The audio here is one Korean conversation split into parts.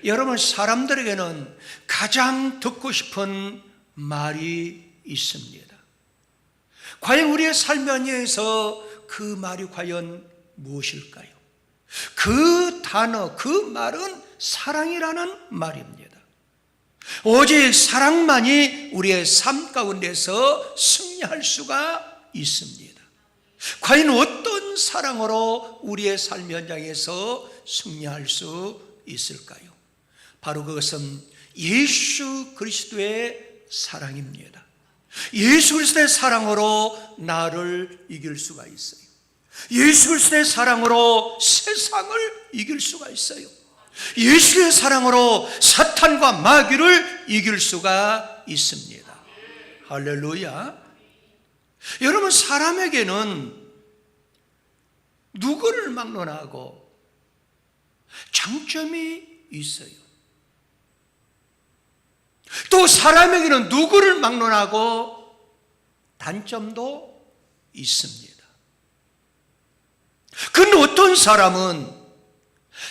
여러분, 사람들에게는 가장 듣고 싶은 말이 있습니다. 과연 우리의 삶 안에서 그 말이 과연 무엇일까요? 그 단어, 그 말은 사랑이라는 말입니다. 오직 사랑만이 우리의 삶 가운데서 승리할 수가 있습니다. 과연 어떤 사랑으로 우리의 삶 현장에서 승리할 수 있을까요? 바로 그것은 예수 그리스도의 사랑입니다. 예수 그리스도의 사랑으로 나를 이길 수가 있어요. 예수 그리스도의 사랑으로 세상을 이길 수가 있어요. 예수의 사랑으로 사탄과 마귀를 이길 수가 있습니다. 할렐루야. 여러분, 사람에게는 누구를 막론하고 장점이 있어요. 또 사람에게는 누구를 막론하고 단점도 있습니다. 그런데 어떤 사람은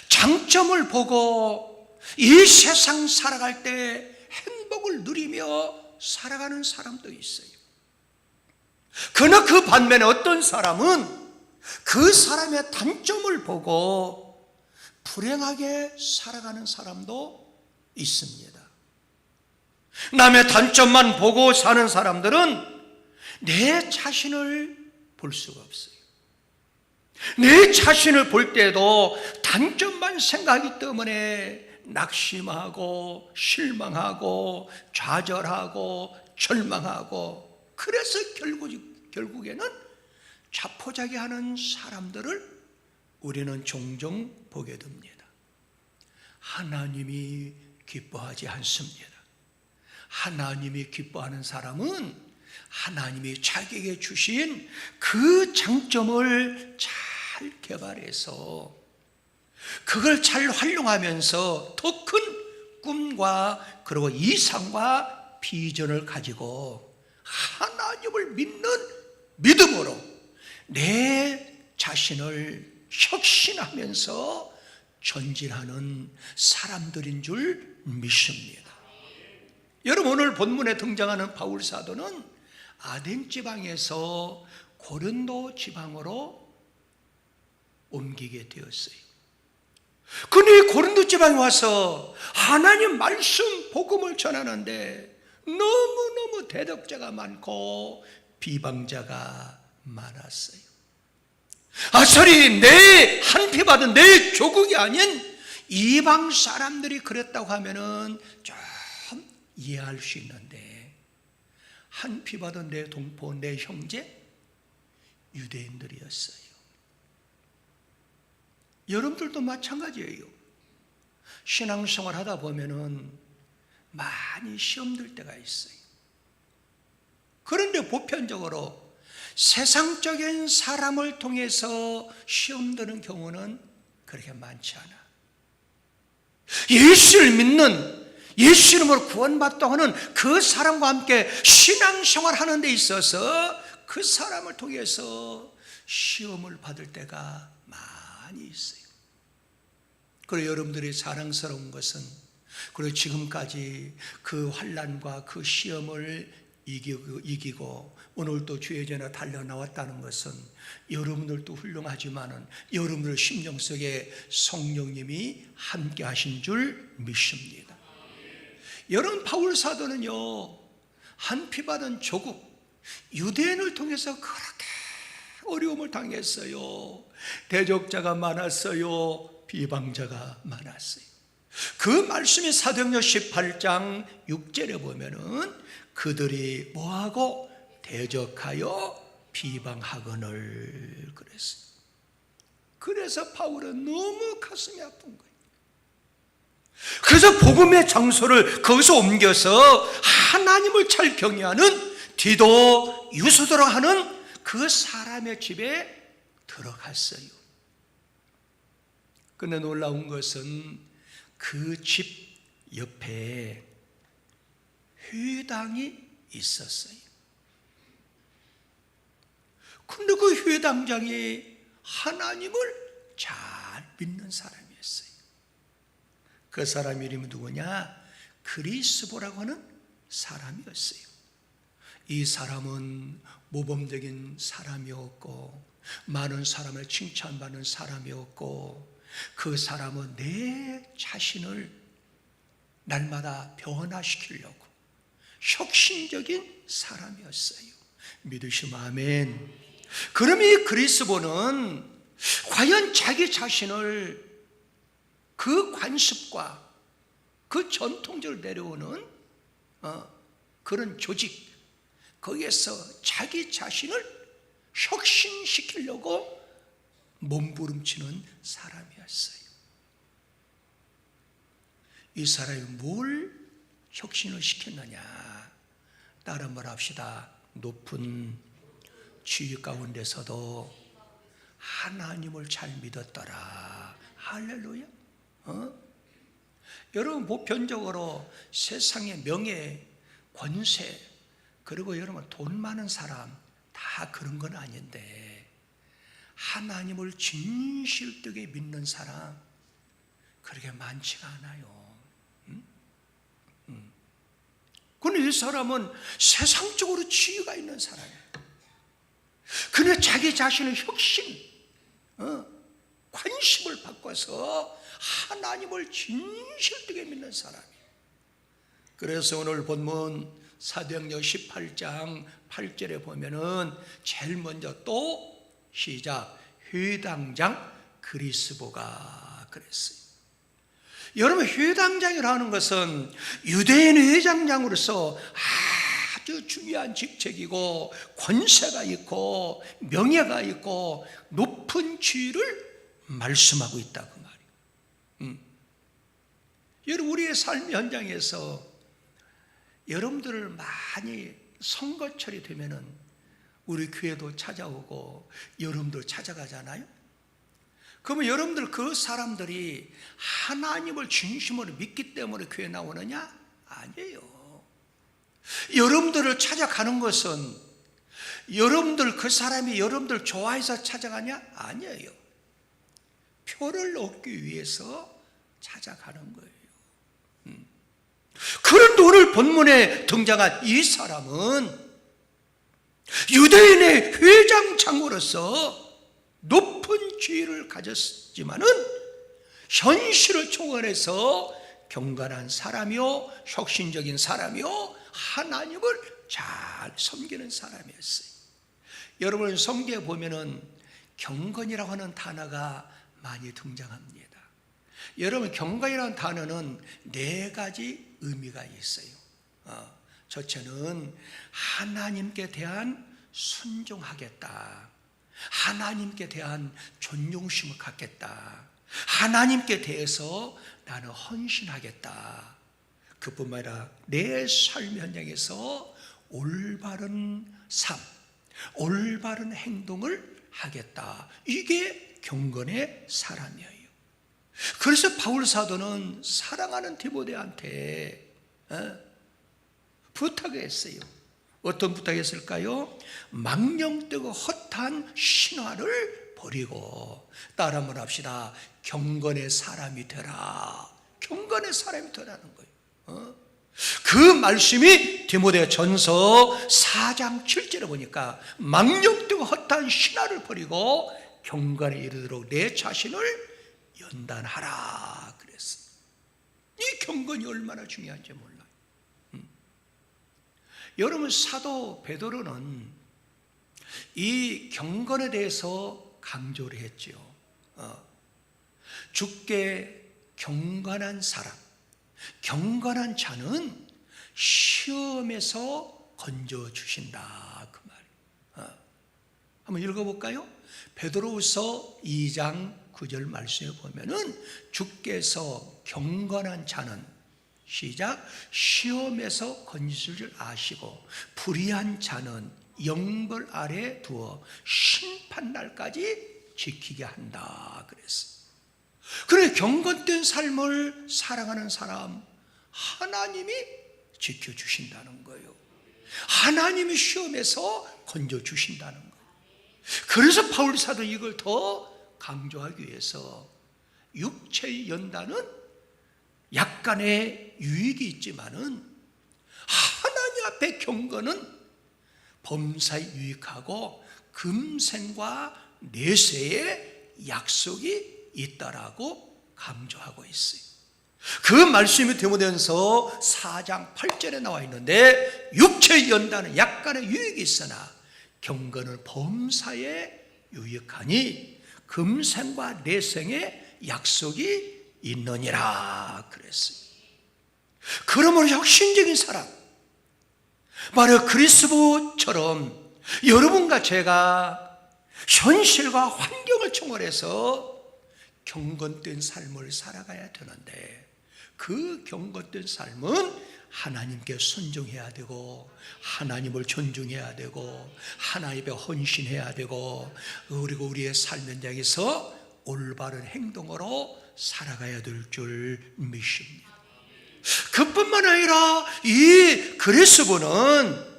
장점을 보고 이 세상 살아갈 때 행복을 누리며 살아가는 사람도 있어요. 그러나 그 반면에 어떤 사람은 그 사람의 단점을 보고 불행하게 살아가는 사람도 있습니다. 남의 단점만 보고 사는 사람들은 내 자신을 볼 수가 없어요. 내 자신을 볼 때도 단점만 생각하기 때문에 낙심하고 실망하고 좌절하고 절망하고, 그래서 결국에는 자포자기하는 사람들을 우리는 종종 보게 됩니다. 하나님이 기뻐하지 않습니다. 하나님이 기뻐하는 사람은 하나님이 자기에게 주신 그 장점을 잘 개발해서 그걸 잘 활용하면서 더 큰 꿈과 그리고 이상과 비전을 가지고 하나님을 믿는 믿음으로 내 자신을 혁신하면서 전진하는 사람들인 줄 믿습니다. 여러분, 오늘 본문에 등장하는 바울 사도는 아덴 지방에서 고린도 지방으로 옮기게 되었어요. 그런데 고린도 지방에 와서 하나님 말씀 복음을 전하는데 너무너무 대적자가 많고 비방자가 많았어요. 아차리 내 한피 받은 내 조국이 아닌 이방 사람들이 그랬다고 하면은 좀 이해할 수 있는데, 한피 받은 내 동포, 내 형제 유대인들이었어요. 여러분들도 마찬가지예요. 신앙생활 하다 보면은 많이 시험 들 때가 있어요. 그런데 보편적으로 세상적인 사람을 통해서 시험 드는 경우는 그렇게 많지 않아. 예수를 믿는, 예수 이름으로 구원받다고 하는 그 사람과 함께 신앙생활 하는 데 있어서 그 사람을 통해서 시험을 받을 때가 많이 있어요. 그리고 여러분들이 자랑스러운 것은, 그리고 지금까지 그 환난과 그 시험을 이기고 오늘도 주의 전에 달려나왔다는 것은 여러분들도 훌륭하지만은 여러분들 심령 속에 성령님이 함께 하신 줄 믿습니다. 여러분, 바울 사도는요, 한피 받은 조국 유대인을 통해서 그렇게 어려움을 당했어요. 대적자가 많았어요. 비방자가 많았어요. 그 말씀이 사도행전 18장 6절에 보면은 그들이 뭐하고 대적하여 비방하거늘 그랬어요. 그래서 바울은 너무 가슴이 아픈 거예요. 그래서 복음의 장소를 거기서 옮겨서 하나님을 잘 경외하는 디도, 유소도라 하는 그 사람의 집에 들어갔어요. 그런데 놀라운 것은 그 집 옆에 회당이 있었어요. 근데 그 회당장이 하나님을 잘 믿는 사람이었어요. 그 사람 이름이 누구냐? 그리스보라고 하는 사람이었어요. 이 사람은 모범적인 사람이었고 많은 사람을 칭찬받는 사람이었고 그 사람은 내 자신을 날마다 변화시키려고 혁신적인 사람이었어요. 믿으시면 아멘. 그럼 이 그리스보는 과연 자기 자신을 그 관습과 그 전통적으로 내려오는 그런 조직, 거기에서 자기 자신을 혁신시키려고 몸부림치는 사람이었어요. 이 사람이 뭘 혁신을 시켰느냐? 따라 말합시다. 높은 지위 가운데서도 하나님을 잘 믿었더라. 할렐루야. 여러분 보편적으로 세상의 명예, 권세, 그리고 여러분 돈 많은 사람 다 그런 건 아닌데 하나님을 진실되게 믿는 사람 그렇게 많지가 않아요. 그런데 이 사람은 세상적으로 지위가 있는 사람이에요. 그런데 자기 자신의 혁신, 관심을 바꿔서 하나님을 진실되게 믿는 사람이에요. 그래서 오늘 본문 사도행전 18장 8절에 보면은 제일 먼저 또 시작 회당장 그리스보가 그랬어요. 여러분 회당장이라는 것은 유대인 회장장으로서 아주 중요한 직책이고 권세가 있고 명예가 있고 높은 지위를 말씀하고 있다 그 말이에요. 여러분 우리의 삶 현장에서 여러분들을 많이 선거철이 되면은 우리 교회도 찾아오고 여러분들 찾아가잖아요. 그러면 여러분들 그 사람들이 하나님을 진심으로 믿기 때문에 교회 나오느냐? 아니에요. 여러분들을 찾아가는 것은 여러분들 그 사람이 여러분들 좋아해서 찾아가냐? 아니에요. 표를 얻기 위해서 찾아가는 거예요. 그런데 오늘 본문에 등장한 이 사람은 유대인의 회장장으로서 높은 지위를 가졌지만은 현실을 총괄해서 경건한 사람이요, 혁신적인 사람이요, 하나님을 잘 섬기는 사람이었어요. 여러분 성경에 보면은 경건이라고 하는 단어가 많이 등장합니다. 여러분 경건이라는 단어는 4가지 의미가 있어요. 첫째는 하나님께 대한 순종하겠다, 하나님께 대한 존경심을 갖겠다, 하나님께 대해서 나는 헌신하겠다. 그뿐만 아니라 내 삶 현장에서 올바른 삶, 올바른 행동을 하겠다. 이게 경건의 사람이에요. 그래서 바울 사도는 사랑하는 디모데한테 부탁했어요. 어떤 부탁했을까요? 망령되고 헛한 신화를 버리고 따라 말합시다. 경건의 사람이 되라. 경건의 사람이 되라는 거예요. 그 말씀이 디모데 전서 4장 7절에 보니까 망령되고 헛한 신화를 버리고 경건에 이르도록 내 자신을 연단하라 그랬어. 이 경건이 얼마나 중요한지 몰라요. 여러분 사도 베드로는 이 경건에 대해서 강조를 했죠. 주께 경건한 사람, 경건한 자는 시험에서 건져주신다 그 말이에요. 한번 읽어볼까요? 베드로후서 2장 9절 말씀에 보면은 주께서 경건한 자는 시작 시험에서 건지실 줄 아시고 불의한 자는 영벌 아래 두어 심판날까지 지키게 한다 그랬어요. 그래 경건된 삶을 살아가는 사람 하나님이 지켜주신다는 거예요. 하나님이 시험에서 건져주신다는 거예요. 그래서 바울 사도 이걸 더 강조하기 위해서 육체의 연단은 약간의 유익이 있지만은 하나님 앞에 경건은 범사에 유익하고 금생과 내세의 약속이 있다라고 강조하고 있어요. 그 말씀이 디모데전서 4장 8절에 나와 있는데 육체의 연단은 약간의 유익이 있으나 경건은 범사에 유익하니 금생과 내생의 약속이 있느니라 그랬어요. 그러므로 혁신적인 사람, 바로 그리스도처럼 여러분과 제가 현실과 환경을 초월해서 경건된 삶을 살아가야 되는데, 그 경건된 삶은 하나님께 순종해야 되고 하나님을 존중해야 되고 하나님께 헌신해야 되고, 그리고 우리의 삶 현장에서 올바른 행동으로 살아가야 될 줄 믿습니다. 그뿐만 아니라 이 그리스도는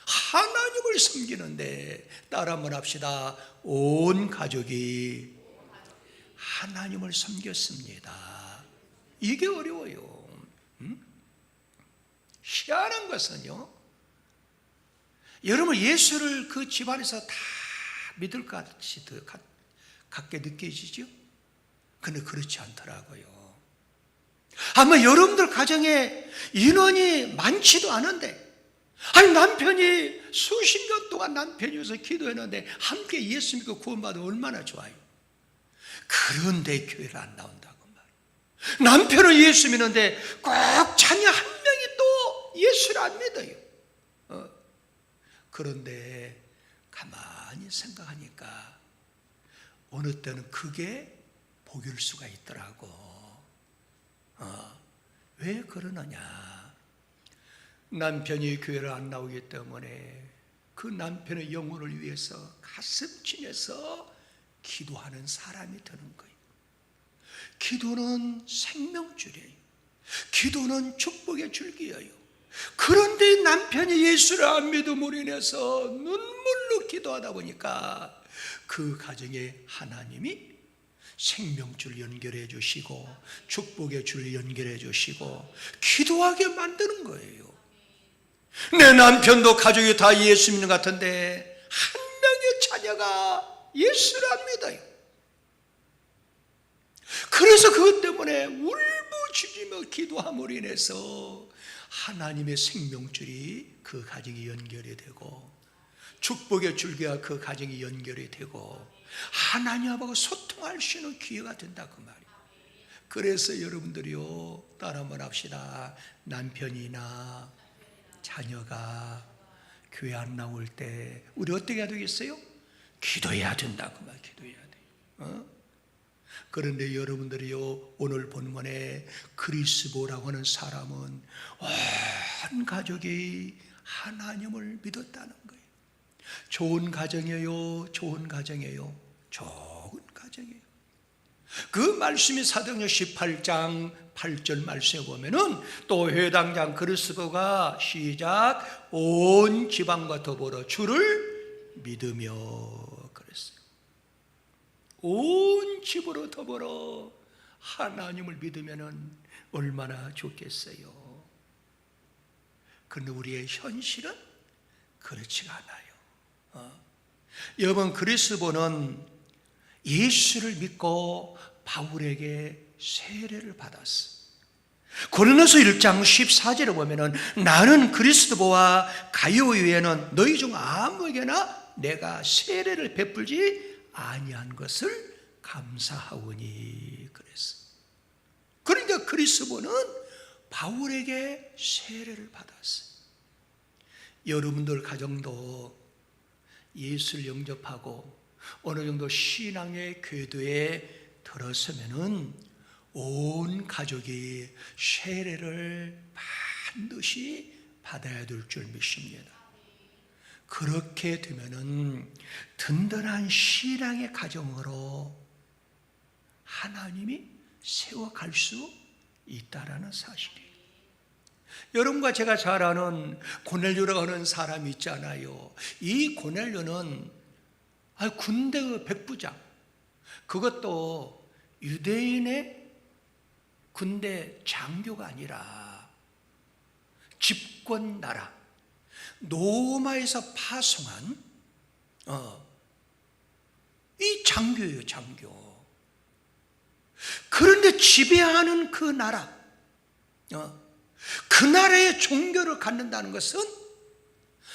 하나님을 섬기는데, 따라 한번 합시다. 온 가족이 하나님을 섬겼습니다. 이게 어려워요. 희한한 것은요, 여러분 예수를 그 집안에서 다 믿을 것 같게 느껴지죠? 근데 그렇지 않더라고요. 아마 여러분들 가정에 인원이 많지도 않은데, 아니 남편이 수십 년 동안 남편이 위해서 기도했는데 함께 예수 믿고 구원받으면 얼마나 좋아요. 그런데 교회를 안 나온다고 말이에요. 남편은 예수 믿는데 꼭 자녀 한 명이 또 예수를 안 믿어요. 그런데 가만히 생각하니까 어느 때는 그게 복일 수가 있더라고. 왜 그러느냐? 남편이 교회를 안 나오기 때문에 그 남편의 영혼을 위해서 가슴 찡해서 기도하는 사람이 되는 거예요. 기도는 생명줄이에요. 기도는 축복의 줄기예요. 그런데 남편이 예수를 안 믿음으로 인해서 눈물로 기도하다 보니까 그 가정에 하나님이 생명줄 연결해 주시고 축복의 줄 연결해 주시고 기도하게 만드는 거예요. 내 남편도 가족이 다 예수 믿는 것 같은데 한 명의 자녀가 예수를 안 믿어요. 그래서 그것 때문에 울부짖으며 기도함으로 인해서 하나님의 생명줄이 그 가정이 연결이 되고 축복의 줄기가 그 가정이 연결이 되고 하나님하고 소통할 수 있는 기회가 된다 그 말이에요. 그래서 여러분들이요, 따라 한번 합시다. 남편이나 자녀가 교회 안 나올 때 우리 어떻게 해야 되겠어요? 기도해야 된다 그 말. 기도해야 돼요. 그런데 여러분들이요, 오늘 본문에 그리스도라고 하는 사람은 온 가족이 하나님을 믿었다는 거예요. 좋은 가정이에요. 좋은 가정이에요. 좋은 가정이에요. 그 말씀이 사도행전 18장 8절 말씀에 보면은 또 회당장 그리스도가 시작 온 지방과 더불어 주를 믿으며 그랬어요. 온 집으로 더불어 하나님을 믿으면은 얼마나 좋겠어요. 그런데 우리의 현실은 그렇지가 않아요. 여러분, 그리스도는 예수를 믿고 바울에게 세례를 받았어. 고린도서 1장 14절에 보면은 나는 그리스도와 가요 외에는 너희 중 아무에게나 내가 세례를 베풀지 아니한 것을 감사하오니 그랬어. 그러니까 그리스도는 바울에게 세례를 받았어. 여러분들 가정도 예수를 영접하고 어느 정도 신앙의 궤도에 들어서면은 온 가족이 세례를 반드시 받아야 될 줄 믿습니다. 그렇게 되면은 든든한 신앙의 가정으로 하나님이 세워갈 수 있다라는 사실이에요. 여러분과 제가 잘 아는 고넬료라고 하는 사람이 있잖아요. 이 고넬료는 군대의 백부장, 그것도 유대인의 군대 장교가 아니라 집권 나라 로마에서 파송한 이 장교예요, 장교. 그런데 지배하는 그 나라, 그 나라의 종교를 갖는다는 것은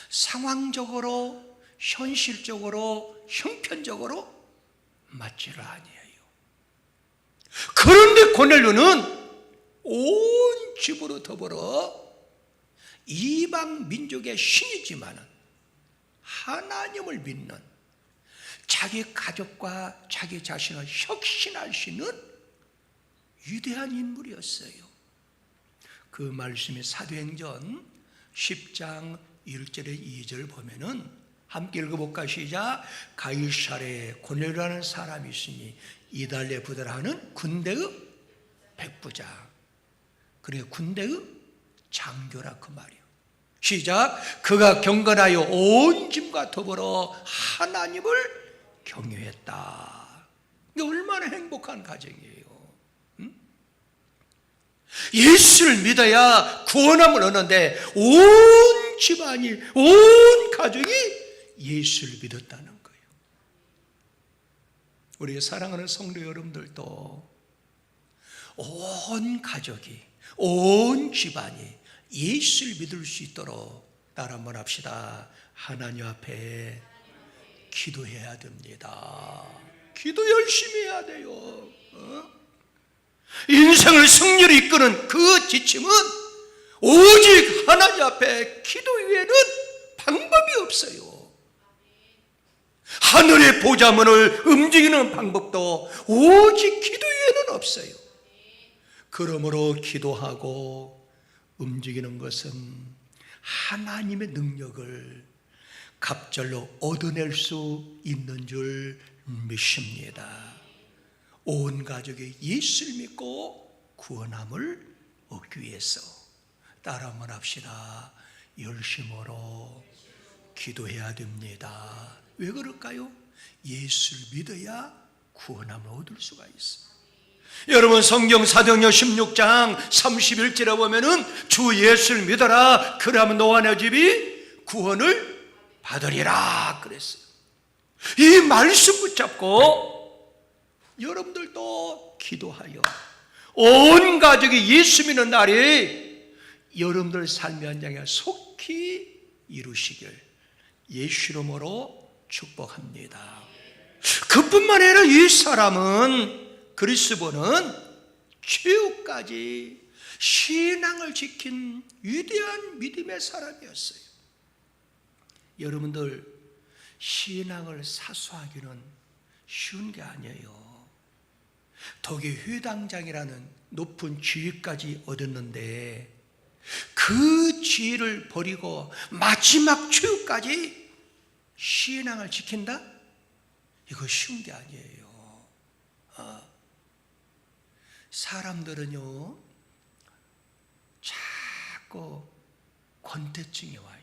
상황적으로, 현실적으로, 형편적으로 맞지를 아니에요. 그런데 고넬료는 온 집으로 더불어 이방 민족의 신이지만 하나님을 믿는, 자기 가족과 자기 자신을 혁신할 수 있는 위대한 인물이었어요. 그 말씀이 사도행전 10장 1절에 2절 보면은 함께 읽어볼까? 시작. 가이사랴에 고넬료라는 사람이 있으니 이달리아 부대라 하는 군대의 백부장. 그래, 군대의 장교라 그 말이에요. 시작. 그가 경건하여 온 집과 더불어 하나님을 경외했다. 이게 얼마나 행복한 가정이에요. 예수를 믿어야 구원함을 얻는데 온 집안이, 온 가족이 예수를 믿었다는 거예요. 우리 사랑하는 성도 여러분들도 온 가족이, 온 집안이 예수를 믿을 수 있도록 따라 한번 합시다. 하나님 앞에 기도해야 됩니다. 기도 열심히 해야 돼요. 인생을 승리로 이끄는 그 지침은 오직 하나님 앞에 기도 외에는 방법이 없어요. 하늘의 보좌문을 움직이는 방법도 오직 기도 외에는 없어요. 그러므로 기도하고 움직이는 것은 하나님의 능력을 갑절로 얻어낼 수 있는 줄 믿습니다. 온 가족이 예수를 믿고 구원함을 얻기 위해서 따라 한번 합시다. 열심으로 기도해야 됩니다. 왜 그럴까요? 예수를 믿어야 구원함을 얻을 수가 있어요. 여러분, 성경 사도행전 16장 31절에 보면은 주 예수를 믿어라, 그러면 너와 내 집이 구원을 받으리라 그랬어요. 이 말씀 붙잡고 여러분들도 기도하여 온 가족이 예수 믿는 날이 여러분들 삶의 현장에 속히 이루시길 예수 이름으로 축복합니다. 그뿐만 아니라 이 사람은, 그리스도는 최후까지 신앙을 지킨 위대한 믿음의 사람이었어요. 여러분들, 신앙을 사수하기는 쉬운 게 아니에요. 독일 회당장이라는 높은 지위까지 얻었는데 그 지위를 버리고 마지막 최후까지 신앙을 지킨다? 이거 쉬운 게 아니에요. 사람들은요, 자꾸 권태증이 와요.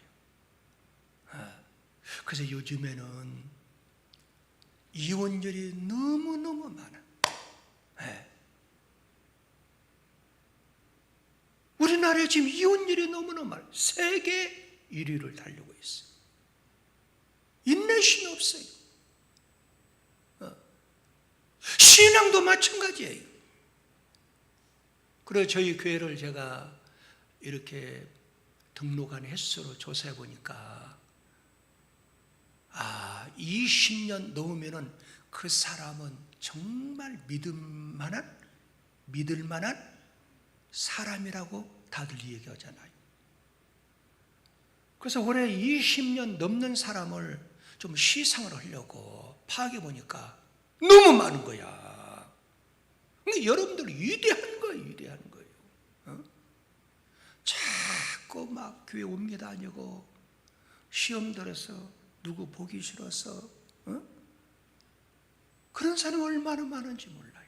그래서 요즘에는 이혼율이 너무너무 많아. 우리나라에 지금 이혼율이 너무너무 많아요. 세계 1위를 달리고 있어요. 인내심이 없어요. 신앙도 마찬가지예요. 그래서 저희 교회를 제가 이렇게 등록한 횟수로 조사해 보니까 20년 넘으면은 그 사람은 정말 믿을 만한 사람이라고 다들 얘기하잖아요. 그래서 올해 20년 넘는 사람을 좀 시상을 하려고 파악해 보니까 너무 많은 거야. 그러니까 여러분들 위대한 거예요, 위대한 거예요. 자꾸 막 교회 옮겨 다니고 시험 들어서 누구 보기 싫어서 그런 사람이 얼마나 많은지 몰라요.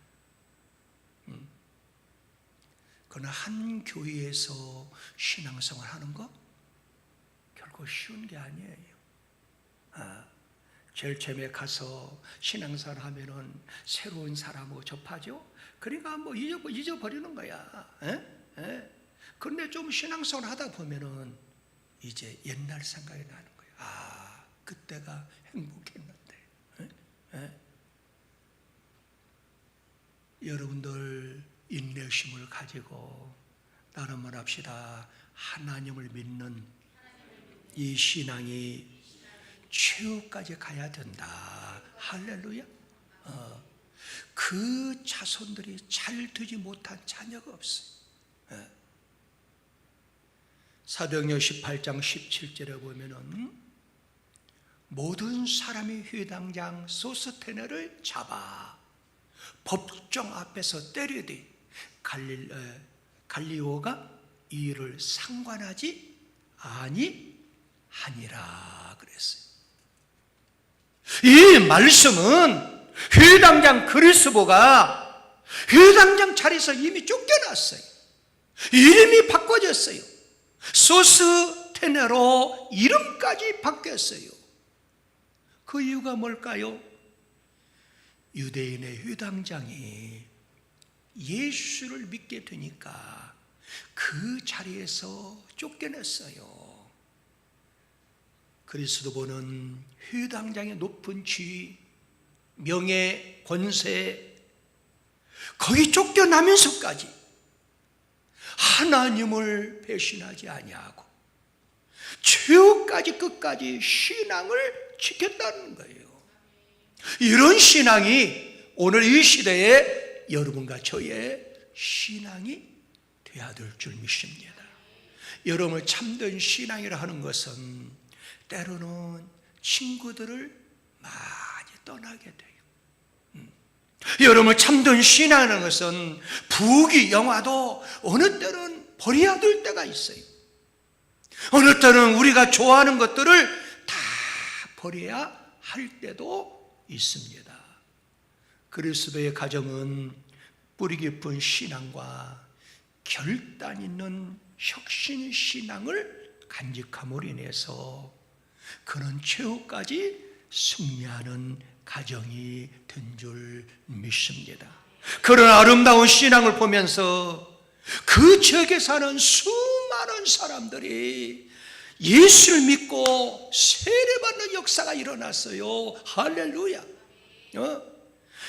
그러나 한 교회에서 신앙생활 하는 거 결코 쉬운 게 아니에요. 제일 처음에 가서 신앙생활 하면은 새로운 사람하고 접하죠. 그러니까 뭐 잊어버리는 거야. 그런데 좀 신앙생활 하다 보면은 이제 옛날 생각이 나는 거야. 아, 그때가 행복했는데. 여러분들 인내심을 가지고 따라만 합시다. 하나님을 믿는 이 신앙이 최후까지 가야 된다. 할렐루야. 그 자손들이 잘 되지 못한 자녀가 없어요. 사도행전 18장 17절에 보면은 모든 사람이 회당장 소스테네를 잡아 법정 앞에서 때리되 갈리오가 이 일을 상관하지 아니하니라 그랬어요. 이 말씀은 회당장 그리스도가 회당장 자리에서 이미 쫓겨났어요. 이름이 바꿔졌어요. 소스테네로 이름까지 바뀌었어요. 그 이유가 뭘까요? 유대인의 회당장이 예수를 믿게 되니까 그 자리에서 쫓겨냈어요. 그리스도보는 회당장의 높은 지위, 명예, 권세, 거기 쫓겨나면서까지 하나님을 배신하지 아니하고 최후까지 끝까지 신앙을 지켰다는 거예요. 이런 신앙이 오늘 이 시대에 여러분과 저의 신앙이 되어야 될 줄 믿습니다. 여러분을 참된 신앙이라 하는 것은 때로는 친구들을 많이 떠나게 돼요. 여러분을 참된 신앙이라는 것은 부귀 영화도 어느 때는 버려야 될 때가 있어요. 어느 때는 우리가 좋아하는 것들을 다 버려야 할 때도 있습니다. 그리스도의 가정은 뿌리 깊은 신앙과 결단 있는 혁신 신앙을 간직함으로 인해서 그는 최후까지 승리하는 가정이 된 줄 믿습니다. 그런 아름다운 신앙을 보면서 그 지역에 사는 수많은 사람들이 예수를 믿고 세례받는 역사가 일어났어요. 할렐루야.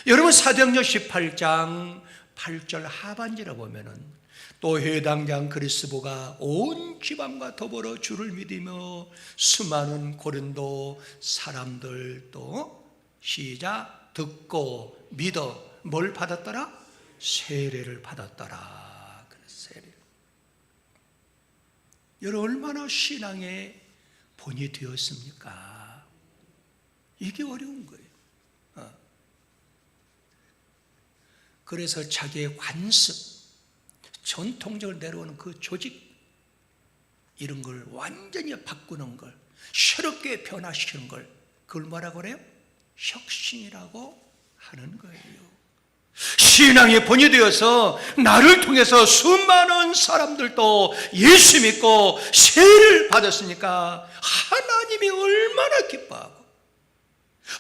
여러분 사도행전 18장 8절 하반절에 보면은 또 회당장 그리스도가 온 지방과 더불어 주를 믿으며 수많은 고린도 사람들도 시작 듣고 믿어 뭘 받았더라? 세례를 받았더라. 세례. 여러분 얼마나 신앙의 본이 되었습니까? 이게 어려운 거예요. 그래서 자기의 관습, 전통적으로 내려오는 그 조직 이런 걸 완전히 바꾸는 걸, 새롭게 변화시키는 걸, 그걸 뭐라고 그래요? 혁신이라고 하는 거예요. 신앙의 본이 되어서 나를 통해서 수많은 사람들도 예수 믿고 세례를 받았으니까 하나님이 얼마나 기뻐하고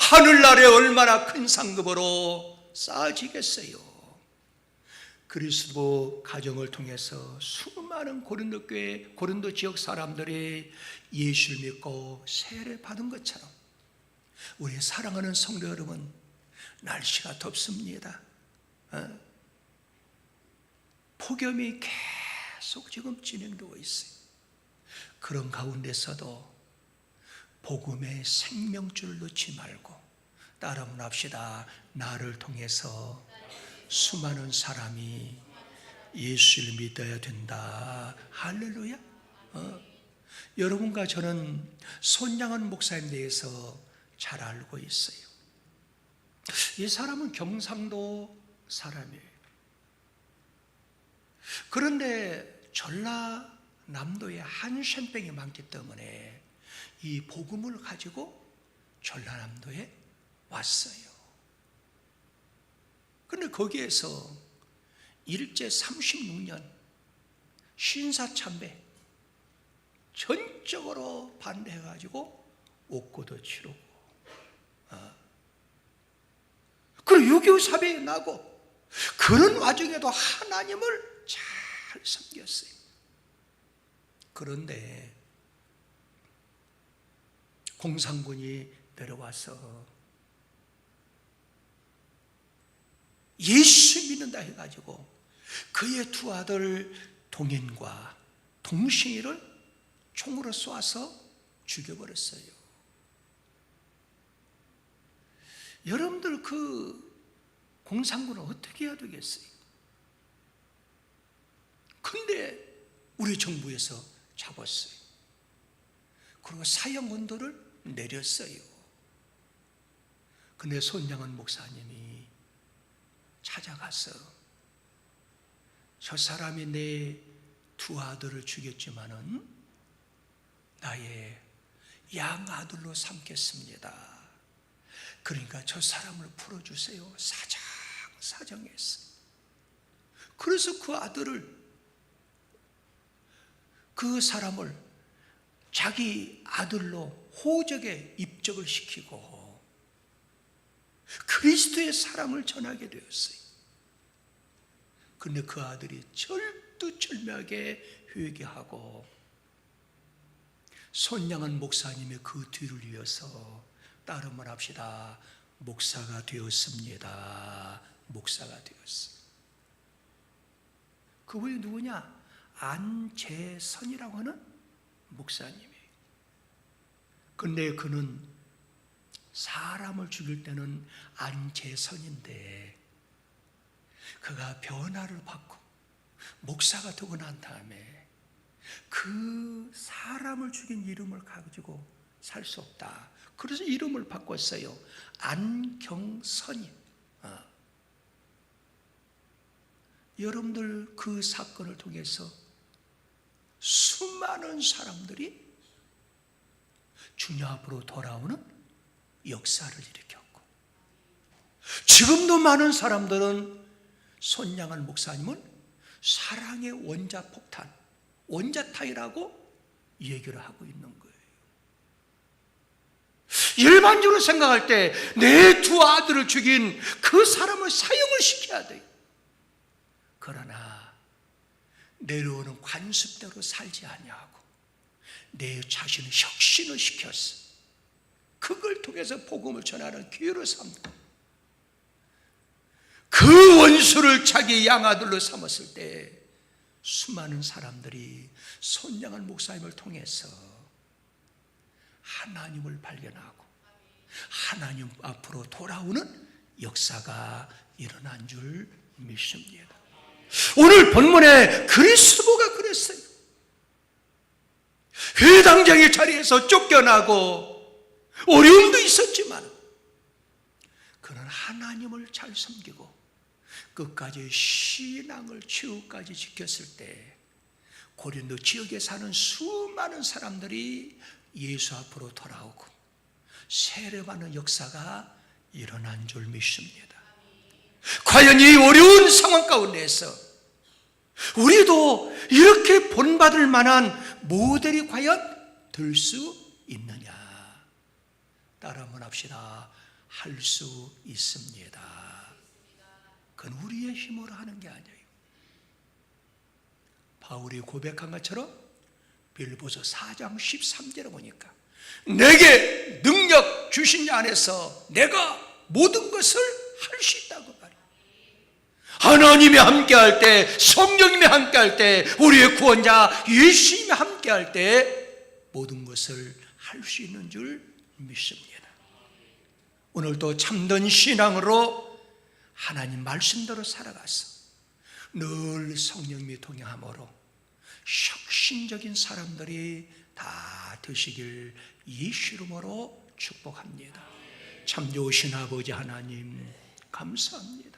하늘나라에 얼마나 큰 상급으로 쌓아지겠어요. 그리스도 가정을 통해서 수많은 고린도 교회, 고린도 지역 사람들이 예수를 믿고 세례 받은 것처럼 우리 사랑하는 성도 여러분, 날씨가 덥습니다. 폭염이 계속 지금 진행되고 있어요. 그런 가운데서도 복음의 생명줄을 놓지 말고 따라만 합시다. 나를 통해서 수많은 사람이 예수를 믿어야 된다. 할렐루야. 여러분과 저는 손양원 목사님에 대해서 잘 알고 있어요. 이 사람은 경상도 사람이에요. 그런데 전라남도에 한센병이 많기 때문에 이 복음을 가지고 전라남도에 왔어요. 그런데 거기에서 일제 36년 신사참배 전적으로 반대해가지고 옥고도 치르고 그리고 6.25 사변이 나고 그런 와중에도 하나님을 잘 섬겼어요. 그런데 공산군이 내려와서 예수 믿는다 해가지고 그의 두 아들 동인과 동생이를 총으로 쏘아서 죽여버렸어요. 여러분들 그 공산군은 어떻게 해야 되겠어요? 근데 우리 정부에서 잡았어요. 그리고 사형언도를 내렸어요. 근데 손양원 목사님이 찾아가서 저 사람이 내 두 아들을 죽였지만은 나의 양아들로 삼겠습니다. 그러니까 저 사람을 풀어주세요. 사정했어. 그래서 그 사람을 자기 아들로 호적에 입적을 시키고 그리스도의 사랑을 전하게 되었어요. 그런데 그 아들이 절두철미하게 회개하고 손양은 목사님의 그 뒤를 이어서 따름을 합시다. 목사가 되었습니다. 목사가 되었어. 그분이 누구냐? 안재선이라고 하는 목사님이에요. 근데 그는 사람을 죽일 때는 안재선인데 그가 변화를 받고 목사가 되고 난 다음에 그 사람을 죽인 이름을 가지고 살 수 없다. 그래서 이름을 바꿨어요. 안경선이. 여러분들 그 사건을 통해서 수많은 사람들이 주님 앞으로 돌아오는 역사를 일으켰고 지금도 많은 사람들은 손양한 목사님은 사랑의 원자폭탄, 원자타이라고 얘기를 하고 있는 거예요. 일반적으로 생각할 때 내 두 아들을 죽인 그 사람을 사형을 시켜야 돼요. 그러나 내려오는 관습대로 살지 아니하고 내 자신을 혁신을 시켰어. 그걸 통해서 복음을 전하는 기회로 삼고 그 원수를 자기 양아들로 삼았을 때 수많은 사람들이 손양한 목사님을 통해서 하나님을 발견하고 하나님 앞으로 돌아오는 역사가 일어난 줄 믿습니다. 오늘 본문에 그리스도가 그랬어요. 회당장의 자리에서 쫓겨나고 어려움도 있었지만 그는 하나님을 잘 섬기고 끝까지 신앙을 최후까지 지켰을 때 고린도 지역에 사는 수많은 사람들이 예수 앞으로 돌아오고 세례받는 역사가 일어난 줄 믿습니다. 과연 이 어려운 상황 가운데서 우리도 이렇게 본받을 만한 모델이 과연 될 수 있느냐? 따라 한번 합시다. 할 수 있습니다. 그건 우리의 힘으로 하는 게 아니에요. 바울이 고백한 것처럼 빌보서 4장 13절에 보니까 내게 능력 주신 자 안에서 내가 모든 것을 할 수 있다고 말해요. 하나님이 함께할 때, 성령님이 함께할 때, 우리의 구원자 예수님이 함께할 때 모든 것을 할 수 있는 줄 믿습니다. 오늘도 참된 신앙으로 하나님 말씀대로 살아가서 늘 성령님이 동행함으로 혁신적인 사람들이 다 되시길 예수 이름으로 축복합니다. 참 좋으신 아버지 하나님 감사합니다.